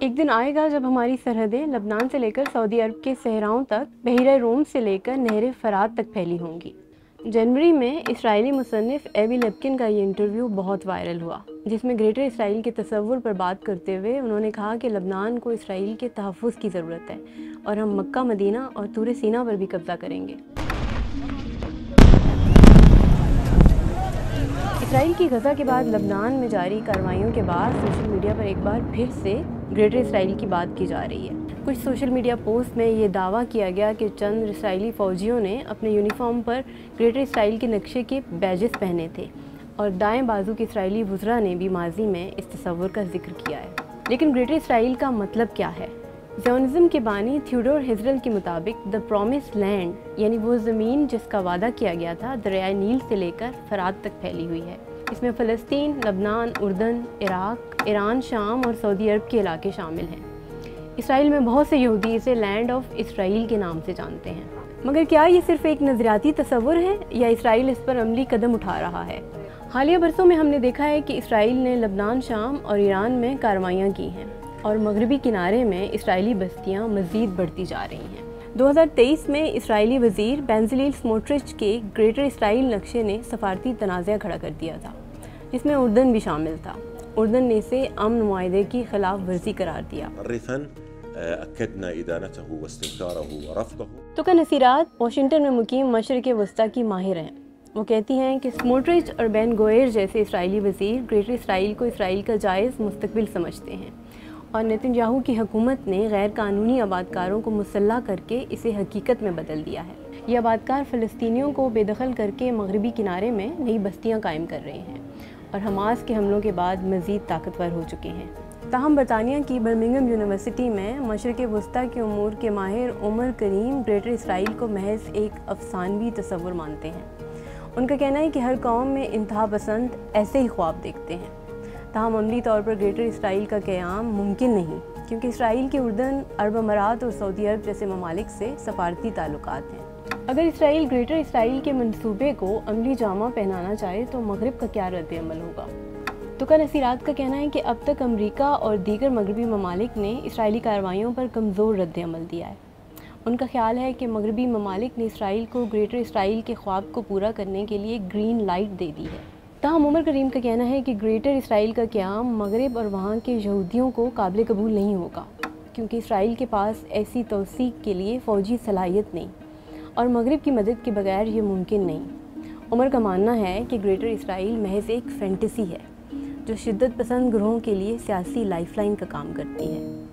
एक दिन आएगा जब हमारी सरहदें लबनान से लेकर सऊदी अरब के सहराओं तक, बहीरा रोम से लेकर नहर फरात तक फैली होंगी। जनवरी में इसराइली मुसन्निफ एवी लेप्किन का ये इंटरव्यू बहुत वायरल हुआ, जिसमें ग्रेटर इसराइल के तसव्वुर पर बात करते हुए उन्होंने कहा कि लबनान को इसराइल के तहफ़्फ़ुज़ की ज़रूरत है और हम मक्का, मदीना और तूर सीना पर भी कब्ज़ा करेंगे। इसराइल की गज़ा के बाद लबनान में जारी कार्रवाइयों के बाद सोशल मीडिया पर एक बार फिर से ग्रेटर इसराइल की बात की जा रही है। कुछ सोशल मीडिया पोस्ट में ये दावा किया गया कि चंद इसराइली फ़ौजियों ने अपने यूनिफॉर्म पर ग्रेटर इसराइल के नक्शे के बैजेस पहने थे और दाएं बाजू के इसराइली वज़रा ने भी माजी में इस तस्वुर का जिक्र किया है। लेकिन ग्रेटर इसराइल का मतलब क्या है? ज़ियोनिज़्म के बानी थियोडोर हेज़ल के मुताबिक द प्रॉमिस्ड लैंड यानी वो ज़मीन जिसका वादा किया गया था दरियाए नील से लेकर फरात तक फैली हुई है। इसमें फ़लस्तीन, लबनान, उर्दन, इराक, ईरान, शाम और सऊदी अरब के इलाके शामिल हैं। इसराइल में बहुत से यहूदी इसे लैंड ऑफ इसराइल के नाम से जानते हैं। मगर क्या ये सिर्फ एक नज़रियाती तस्वुर है या इसराइल इस पर अमली कदम उठा रहा है? हालिया बरसों में हमने देखा है कि इसराइल ने लबनान, शाम और ईरान में कार्रवाइयाँ की हैं और मगरबी किनारे में इसराइली बस्तियाँ मज़ीद बढ़ती जा रही हैं। 2023 में इसराइली वज़ीर बेंज़लील स्मोट्रिच के ग्रेटर इसराइल नक्शे ने सफारती तनाज़ा खड़ा कर दिया था, जिसमें उर्दन भी शामिल था। उर्दन ने इसे अमन मुआहदे की खिलाफ वर्जी करार दिया। तुका नसीरात वाशिंगटन में मुकीम मशरिक़ वस्ता की माहिर हैं। वो कहती हैं कि स्मोट्रिच और बेन गोएर जैसे इसराइली वज़ीर ग्रेटर इसराइल को इसराइल का जायज़ मुस्तकबिल समझते हैं और नेतन्याहू की हुकूमत ने गैर कानूनी आबादकारों को मुसल्लह करके इसे हकीकत में बदल दिया है। ये आबादकार फ़लस्तीनियों को बेदखल करके मगरबी किनारे में नई बस्तियां कायम कर रहे हैं और हमास के हमलों के बाद मज़ीद ताकतवर हो चुके हैं। ताहम बरतानिया की बर्मिंघम यूनिवर्सिटी में मशरिक़ वस्ता के उमूर के माहिर उमर करीम ग्रेटर इसराइल को महज एक अफसानवी तस्वुर मानते हैं। उनका कहना है कि हर कौम में इंतहा पसंद ऐसे ही ख्वाब देखते हैं। ताहम अमली तौर पर ग्रेटर इसराइल का क़याम मुमकिन नहीं, क्योंकि इसराइल के उर्दन, अरब अमारात और सऊदी अरब जैसे ममालिक से सफारती ताल्लुकात हैं। अगर इसराइल ग्रेटर इसराइल के मंसूबे को अमली जामा पहनाना चाहे तो मगरब का क्या रद्द अमल होगा? तुका नसीरात का कहना है कि अब तक अमरीका और दीगर मगरबी ममालिक ने इसराइली कार्रवाइयों पर कमज़ोर रद्द अमल दिया है। उनका ख्याल है कि मगरबी ममालिक ने इसराइल को ग्रेटर इसराइल के ख्वाब को पूरा करने के लिए ग्रीन लाइट दे दी है। ताहम उमर करीम का कहना है कि ग्रेटर इसराइल का क़याम मगरब और वहाँ के यहूदियों को काबिल कबूल नहीं होगा, क्योंकि इसराइल के पास ऐसी तौसीक के लिए फ़ौजी सलाहियत नहीं और मगरब की मदद के बगैर ये मुमकिन नहीं। उमर का मानना है कि ग्रेटर इसराइल महज एक फैंटेसी है जो शिद्दत पसंद ग्रोहों के लिए सियासी लाइफलाइन का काम करती है।